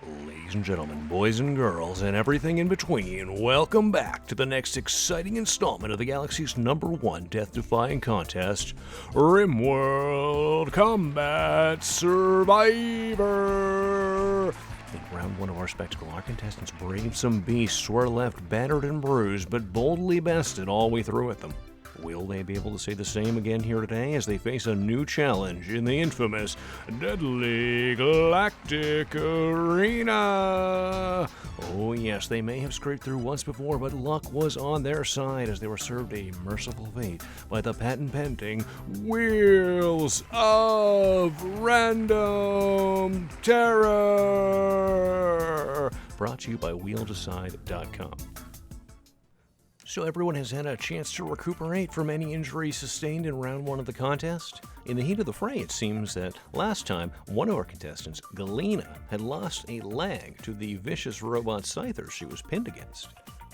Ladies and gentlemen, boys and girls, and everything in between, welcome back to the next exciting installment of the galaxy's #1 death-defying contest, RimWorld Combat Survivor! In round 1 of our spectacle, our contestants braved some beasts, were left battered and bruised, but boldly bested all we threw at them. Will they be able to say the same again here today as they face a new challenge in the infamous Deadly Galactic Arena? Oh yes, they may have scraped through once before, but luck was on their side as they were served a merciful fate by the patent-pending Wheels of Random Terror! Brought to you by WheelDecide.com. So everyone has had a chance to recuperate from any injuries sustained in round 1 of the contest. In the heat of the fray, it seems that last time, one of our contestants, Galena, had lost a leg to the vicious robot scyther she was pinned against.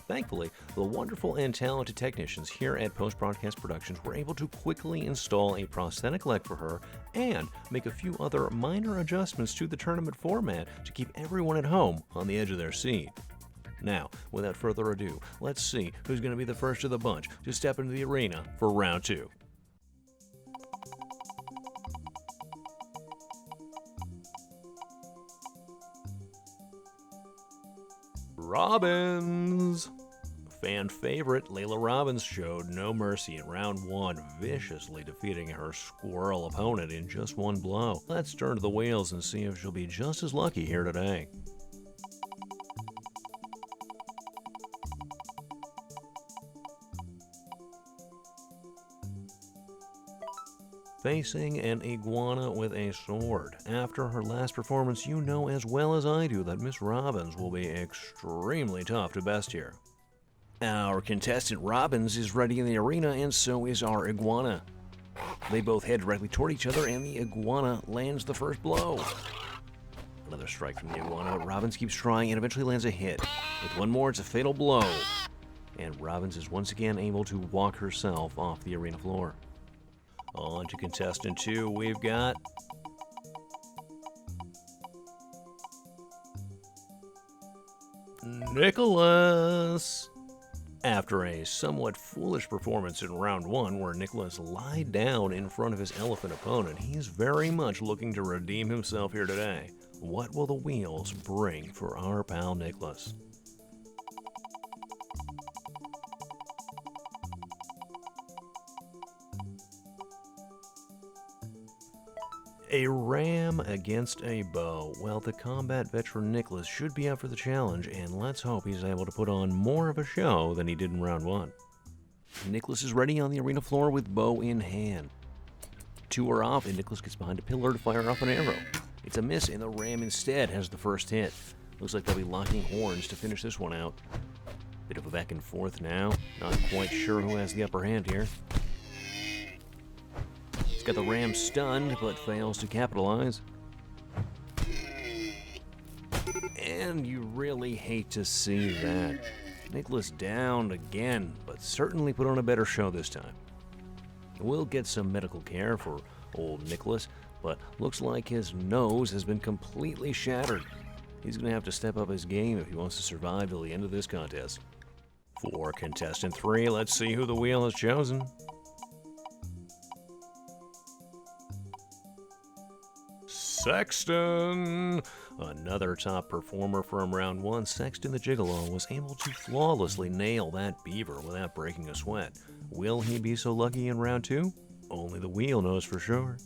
Thankfully, the wonderful and talented technicians here at Post-Broadcast Productions were able to quickly install a prosthetic leg for her and make a few other minor adjustments to the tournament format to keep everyone at home on the edge of their seat. Now, without further ado, let's see who's going to be the first of the bunch to step into the arena for round 2. Robbins! Fan favorite Layla Robbins showed no mercy in round 1, viciously defeating her squirrel opponent in just one blow. Let's turn to the wheels and see if she'll be just as lucky here today. Facing an iguana with a sword. After her last performance, you know as well as I do that Miss Robbins will be extremely tough to best here. Our contestant Robbins is ready in the arena, and so is our iguana. They both head directly toward each other, and the iguana lands the first blow. Another strike from the iguana. Robbins keeps trying and eventually lands a hit. With one more, it's a fatal blow. And Robbins is once again able to walk herself off the arena floor. On to contestant 2, we've got Nicolas. After a somewhat foolish performance in round 1 where Nicolas lied down in front of his elephant opponent, he's very much looking to redeem himself here today. What will the wheels bring for our pal Nicolas? A ram against a bow. Well, the combat veteran Nicolas should be up for the challenge, and let's hope he's able to put on more of a show than he did in round 1. Nicolas is ready on the arena floor with bow in hand. 2 are off, and Nicolas gets behind a pillar to fire off an arrow. It's a miss, and the ram instead has the first hit. Looks like they'll be locking horns to finish this one out. Bit of a back and forth now. Not quite sure who has the upper hand here. He's got the ram stunned, but fails to capitalize. And you really hate to see that. Nicolas down again, but certainly put on a better show this time. We'll get some medical care for old Nicolas, but looks like his nose has been completely shattered. He's going to have to step up his game if he wants to survive till the end of this contest. For contestant 3, let's see who the wheel has chosen. Saxton! Another top performer from round 1, Saxton the Gigolo was able to flawlessly nail that beaver without breaking a sweat. Will he be so lucky in round 2? Only the wheel knows for sure.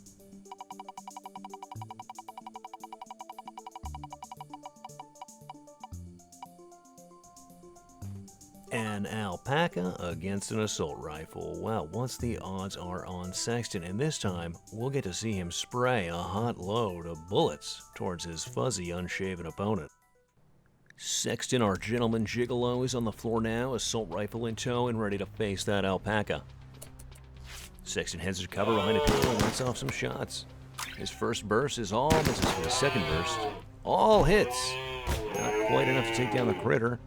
An alpaca against an assault rifle. Well, once the odds are on Saxton, and this time we'll get to see him spray a hot load of bullets towards his fuzzy, unshaven opponent. Saxton, our gentleman gigolo, is on the floor now, assault rifle in tow and ready to face that alpaca. Saxton heads to cover behind a pillar and lets off some shots. His first burst is all misses for his second burst. All hits. Not quite enough to take down the critter.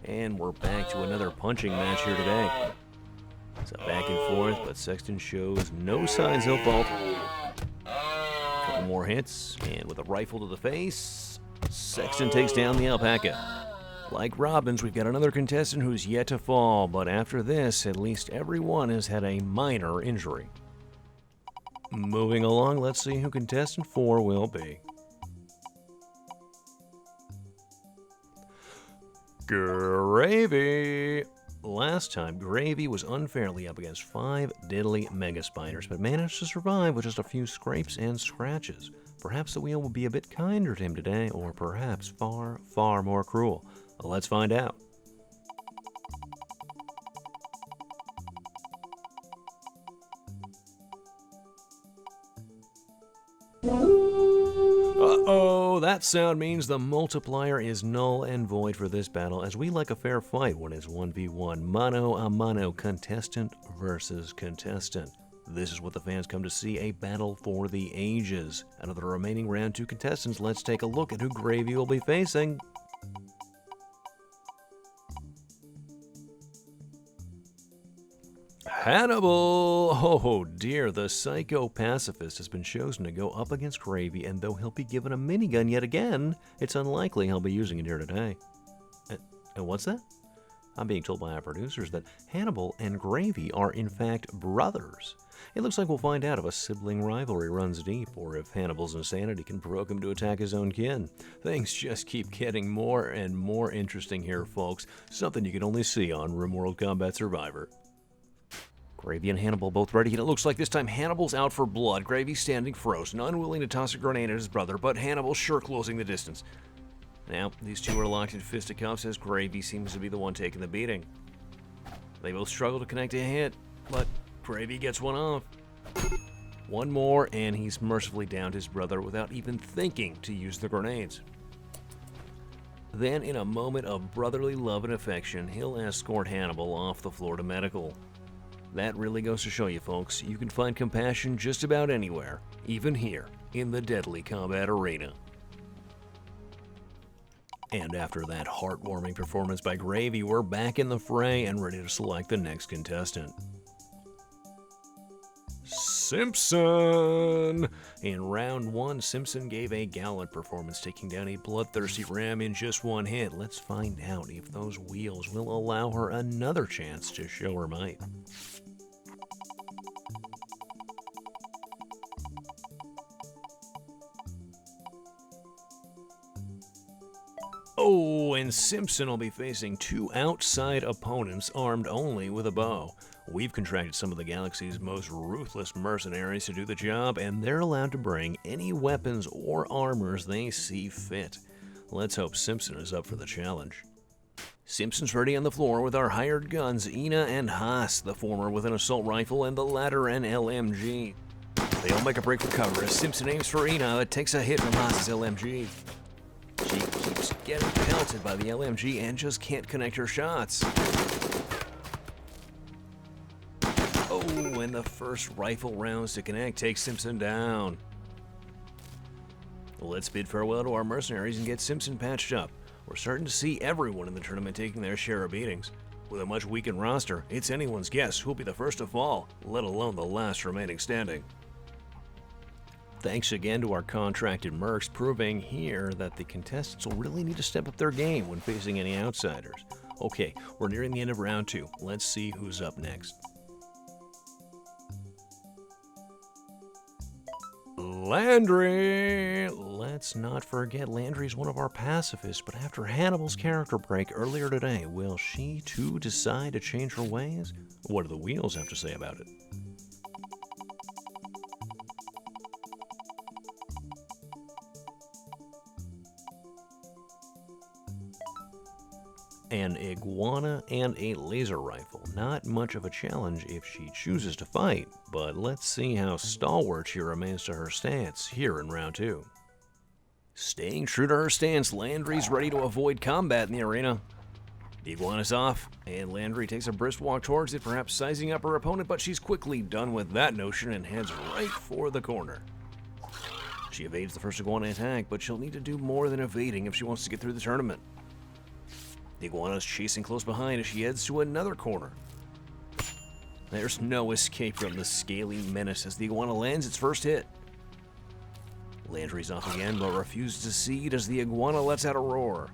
And we're back to another punching match here today. It's a back and forth, but Saxton shows no signs he'll falter. Couple more hits, and with a rifle to the face, Saxton takes down the alpaca. Like Robbins, we've got another contestant who's yet to fall, but after this, at least everyone has had a minor injury. Moving along, let's see who contestant 4 will be. Gravy! Last time, Gravy was unfairly up against 5 deadly mega spiders, but managed to survive with just a few scrapes and scratches. Perhaps the wheel will be a bit kinder to him today, or perhaps far, far more cruel. Let's find out. Uh-oh, that sound means the multiplier is null and void for this battle, as we like a fair fight when it's 1v1, mano a mano, contestant versus contestant. This is what the fans come to see, a battle for the ages. Out of the remaining round 2 contestants, let's take a look at who Gravy will be facing. Hannibal! Oh dear, the psycho pacifist has been chosen to go up against Gravy, and though he'll be given a minigun yet again, it's unlikely he'll be using it here today. And what's that? I'm being told by our producers that Hannibal and Gravy are in fact brothers. It looks like we'll find out if a sibling rivalry runs deep, or if Hannibal's insanity can provoke him to attack his own kin. Things just keep getting more and more interesting here, folks. Something you can only see on RimWorld Combat Survivor. Gravy and Hannibal both ready, and it looks like this time Hannibal's out for blood. Gravy's standing frozen, unwilling to toss a grenade at his brother, but Hannibal's sure closing the distance. Now, these two are locked in fisticuffs as Gravy seems to be the one taking the beating. They both struggle to connect a hit, but Gravy gets one off. One more, and he's mercifully downed his brother without even thinking to use the grenades. Then, in a moment of brotherly love and affection, he'll escort Hannibal off the floor to medical. That really goes to show you, folks, you can find compassion just about anywhere, even here in the Deadly Combat Arena. And after that heartwarming performance by Gravy, we're back in the fray and ready to select the next contestant. Simpson! In round 1, Simpson gave a gallant performance, taking down a bloodthirsty ram in just one hit. Let's find out if those wheels will allow her another chance to show her might. Oh, and Simpson will be facing 2 outside opponents armed only with a bow. We've contracted some of the galaxy's most ruthless mercenaries to do the job, and they're allowed to bring any weapons or armors they see fit. Let's hope Simpson is up for the challenge. Simpson's ready on the floor with our hired guns, Ina and Haas, the former with an assault rifle and the latter an LMG. They all make a break for cover as Simpson aims for Ina, but takes a hit from Haas's LMG. She keeps getting pelted by the LMG and just can't connect her shots. Oh, and the first rifle rounds to connect takes Simpson down. Let's bid farewell to our mercenaries and get Simpson patched up. We're starting to see everyone in the tournament taking their share of beatings. With a much weakened roster, it's anyone's guess who'll be the first to fall, let alone the last remaining standing. Thanks again to our contracted mercs, proving here that the contestants will really need to step up their game when facing any outsiders. Okay, we're nearing the end of round 2. Let's see who's up next. Landry! Let's not forget Landry's one of our pacifists, but after Hannibal's character break earlier today, will she too decide to change her ways? What do the wheels have to say about it? An iguana and a laser rifle. Not much of a challenge if she chooses to fight, but let's see how stalwart she remains to her stance here in round 2. Staying true to her stance, Landry's ready to avoid combat in the arena. The iguana's off, and Landry takes a brisk walk towards it, perhaps sizing up her opponent, but she's quickly done with that notion and heads right for the corner. She evades the first iguana attack, but she'll need to do more than evading if she wants to get through the tournament. The iguana's chasing close behind as she heads to another corner. There's no escape from the scaly menace as the iguana lands its first hit. Landry's off again, but refuses to cede as the iguana lets out a roar.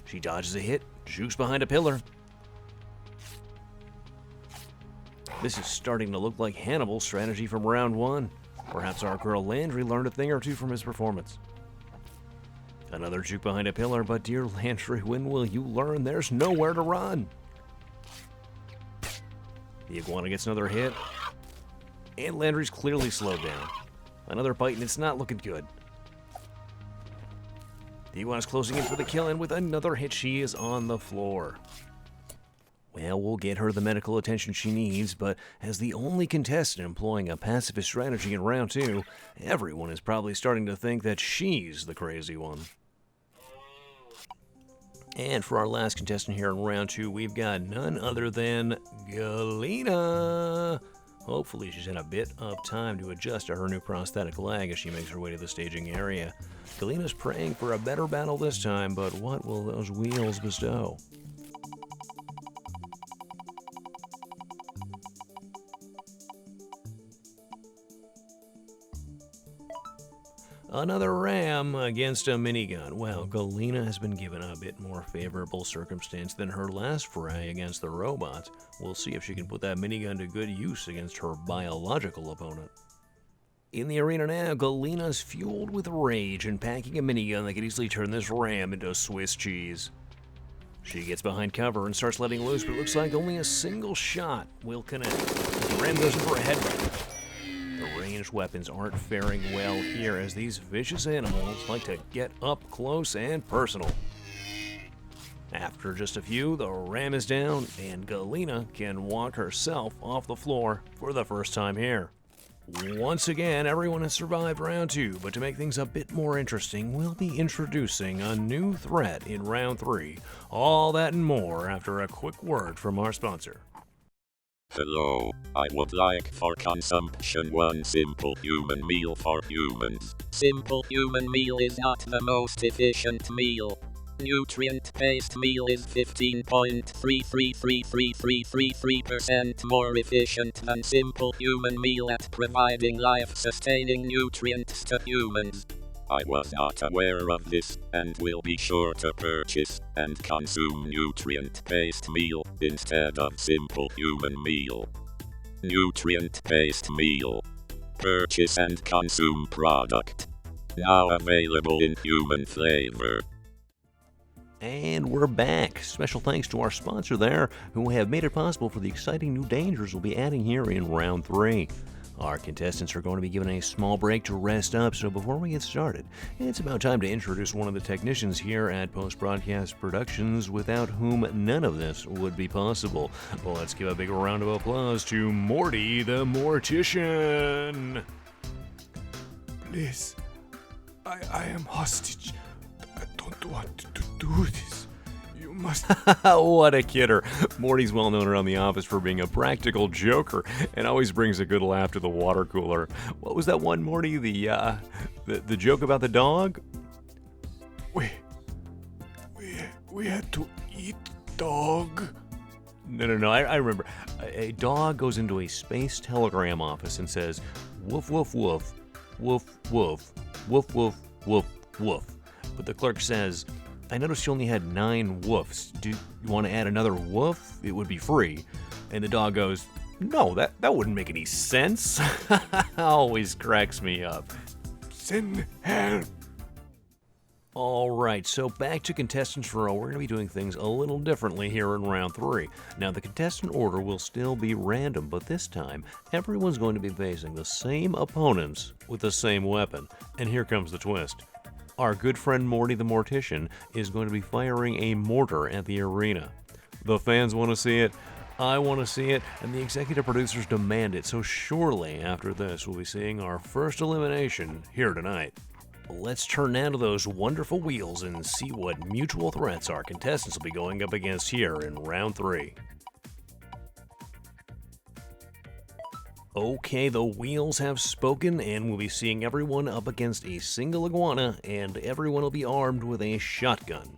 She dodges a hit, jukes behind a pillar. This is starting to look like Hannibal's strategy from round 1. Perhaps our girl Landry learned a thing or two from his performance. Another juke behind a pillar, but dear Landry, when will you learn there's nowhere to run? The iguana gets another hit, and Landry's clearly slowed down. Another bite, and it's not looking good. The iguana's closing in for the kill, and with another hit, she is on the floor. Well, we'll get her the medical attention she needs, but as the only contestant employing a pacifist strategy in round 2, everyone is probably starting to think that she's the crazy one. And for our last contestant here in round 2, we've got none other than Galena. Hopefully she's had a bit of time to adjust to her new prosthetic leg as she makes her way to the staging area. Galena's praying for a better battle this time, but what will those wheels bestow? Another ram against a minigun. Well, Galena has been given a bit more favorable circumstance than her last fray against the robots. We'll see if she can put that minigun to good use against her biological opponent. In the arena now, Galena's fueled with rage and packing a minigun that could easily turn this ram into Swiss cheese. She gets behind cover and starts letting loose, but it looks like only a single shot will connect. The ram goes in for a headbutt. Ranged weapons aren't faring well here as these vicious animals like to get up close and personal. After just a few, the ram is down and Galena can walk herself off the floor for the first time here. Once again, everyone has survived round 2, but to make things a bit more interesting, we'll be introducing a new threat in round 3. All that and more after a quick word from our sponsor. Hello, I would like for consumption one simple human meal for humans. Simple human meal is not the most efficient meal. Nutrient-based meal is 15.333333% more efficient than simple human meal at providing life-sustaining nutrients to humans. I was not aware of this, and will be sure to purchase and consume nutrient-based meal instead of simple human meal. Nutrient-based meal. Purchase and consume product. Now available in human flavor. And we're back. Special thanks to our sponsor there, who have made it possible for the exciting new dangers we'll be adding here in round 3. Our contestants are going to be given a small break to rest up, so before we get started, it's about time to introduce one of the technicians here at Post Broadcast Productions, without whom none of this would be possible. Well, let's give a big round of applause to Morty the Mortician. Please, I am hostage. I don't want to do this. You must... What a kidder. Morty's well known around the office for being a practical joker and always brings a good laugh to the water cooler. What was that one, Morty? The joke about the dog? We had to eat dog. No, I remember. A dog goes into a space telegram office and says, woof, woof, woof, woof, woof, woof, woof, woof, woof. But the clerk says, I noticed you only had 9 woofs. Do you want to add another woof? It would be free. And the dog goes, no, that wouldn't make any sense. Always cracks me up. Send help. Alright, so back to contestants row. We're going to be doing things a little differently here in round 3. Now, the contestant order will still be random, but this time, everyone's going to be facing the same opponents with the same weapon. And here comes the twist. Our good friend Morty the Mortician is going to be firing a mortar at the arena. The fans want to see it, I want to see it, and the executive producers demand it, so surely after this we'll be seeing our first elimination here tonight. Let's turn now to those wonderful wheels and see what mutual threats our contestants will be going up against here in round 3. Okay, the wheels have spoken, and we'll be seeing everyone up against a single iguana, and everyone will be armed with a shotgun.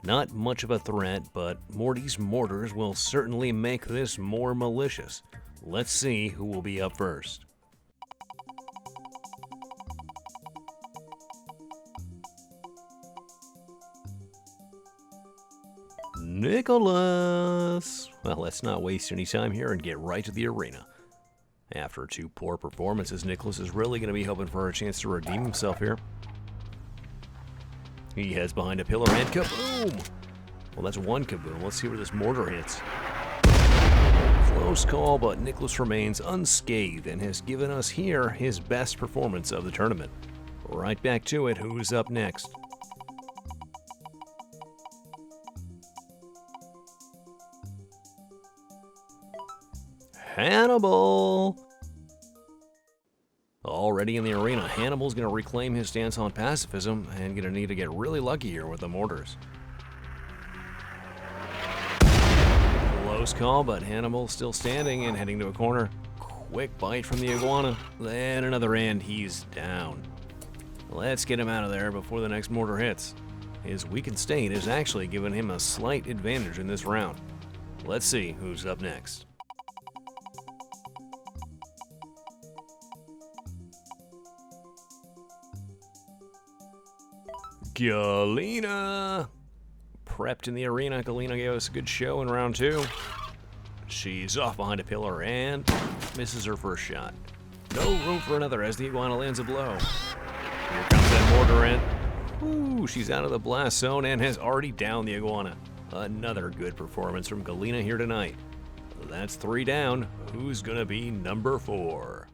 Not much of a threat, but Morty's mortars will certainly make this more malicious. Let's see who will be up first. Nicolas! Well, let's not waste any time here and get right to the arena. After 2 poor performances, Nicolas is really going to be hoping for a chance to redeem himself here. He heads behind a pillar and kaboom! Well, that's 1 kaboom. Let's see where this mortar hits. Close call, but Nicolas remains unscathed and has given us here his best performance of the tournament. Right back to it. Who's up next? Hannibal! Already in the arena, Hannibal's going to reclaim his stance on pacifism and going to need to get really lucky here with the mortars. Close call, but Hannibal's still standing and heading to a corner. Quick bite from the iguana, then another end. He's down. Let's get him out of there before the next mortar hits. His weakened state has actually given him a slight advantage in this round. Let's see who's up next. Galena! Prepped in the arena, Galena gave us a good show in round 2. She's off behind a pillar and misses her first shot. No room for another as the iguana lands a blow. Here comes that mortar in. Woo, she's out of the blast zone and has already downed the iguana. Another good performance from Galena here tonight. That's 3 down. Who's gonna be number 4?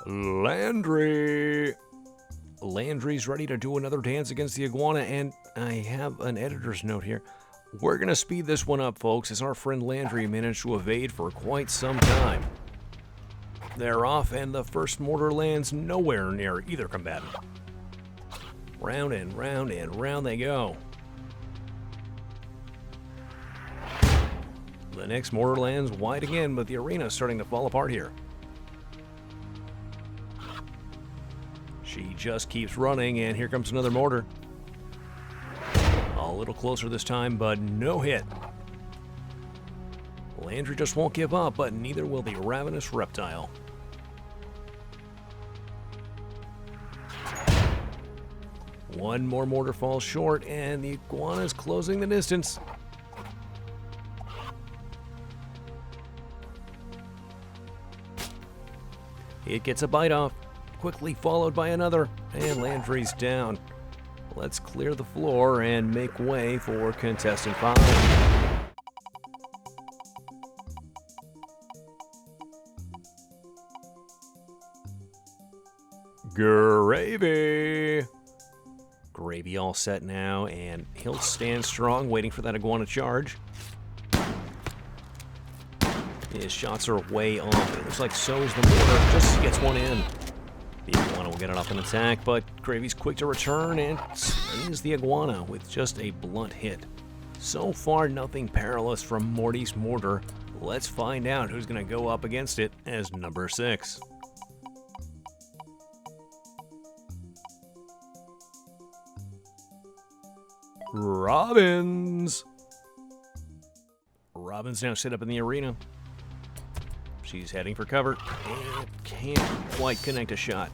Landry! Landry's ready to do another dance against the iguana, and I have an editor's note here. We're going to speed this one up, folks, as our friend Landry managed to evade for quite some time. They're off, and the first mortar lands nowhere near either combatant. Round and round and round they go. The next mortar lands wide again, but the arena is starting to fall apart here. She just keeps running, and here comes another mortar. A little closer this time, but no hit. Landry just won't give up, but neither will the ravenous reptile. One more mortar falls short, and the iguana is closing the distance. It gets a bite off. Quickly followed by another, and Landry's down. Let's clear the floor and make way for contestant 5. Gravy! Gravy all set now, and he'll stand strong waiting for that iguana charge. His shots are way off. It looks like so's the mortar. Just gets one in. The iguana will get it off an attack, but Gravy's quick to return and slays the iguana with just a blunt hit. So far, nothing perilous from Morty's mortar. Let's find out who's going to go up against it as number 6. Robbins! Robbins now set up in the arena. She's heading for cover and can't quite connect a shot.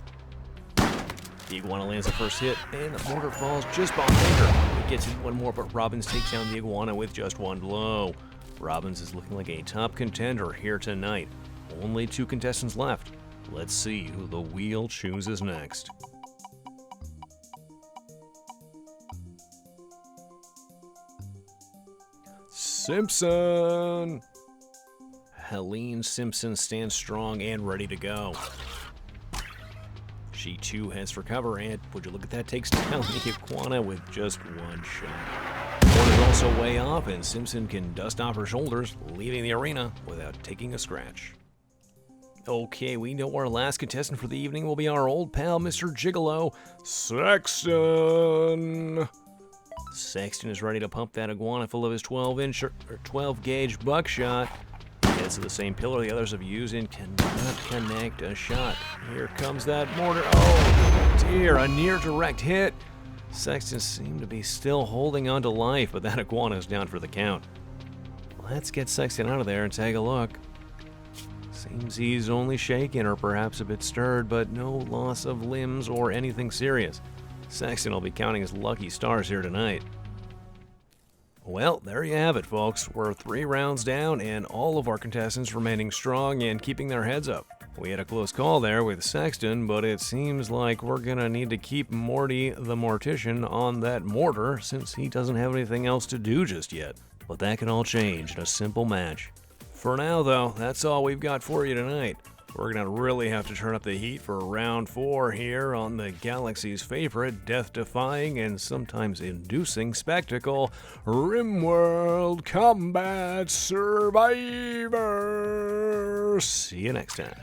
The iguana lands the first hit, and the mortar falls just behind her. It gets hit one more, but Robbins takes down the iguana with just 1 blow. Robbins is looking like a top contender here tonight. Only 2 contestants left. Let's see who the wheel chooses next. Simpson! Helene Simpson stands strong and ready to go. She too heads for cover, and would you look at that, takes down the iguana with just 1 shot. The board is also way off, and Simpson can dust off her shoulders, leaving the arena without taking a scratch. Okay, we know our last contestant for the evening will be our old pal, Mr. Gigolo, Saxton. Saxton is ready to pump that iguana full of his 12-gauge buckshot. Heads to the same pillar the others have used and cannot connect a shot. Here comes that mortar. Oh dear, a near direct hit. Saxton seemed to be still holding on to life, but that iguana is down for the count. Let's get Saxton out of there and take a look. Seems he's only shaken or perhaps a bit stirred, but no loss of limbs or anything serious. Saxton will be counting his lucky stars here tonight. Well, there you have it, folks. We're 3 rounds down, and all of our contestants remaining strong and keeping their heads up. We had a close call there with Saxton, but it seems like we're gonna need to keep Morty the Mortician on that mortar since he doesn't have anything else to do just yet. But that can all change in a simple match. For now, though, that's all we've got for you tonight. We're gonna really have to turn up the heat for round 4 here on the galaxy's favorite death-defying and sometimes inducing spectacle, RimWorld Combat Survivor. See you next time.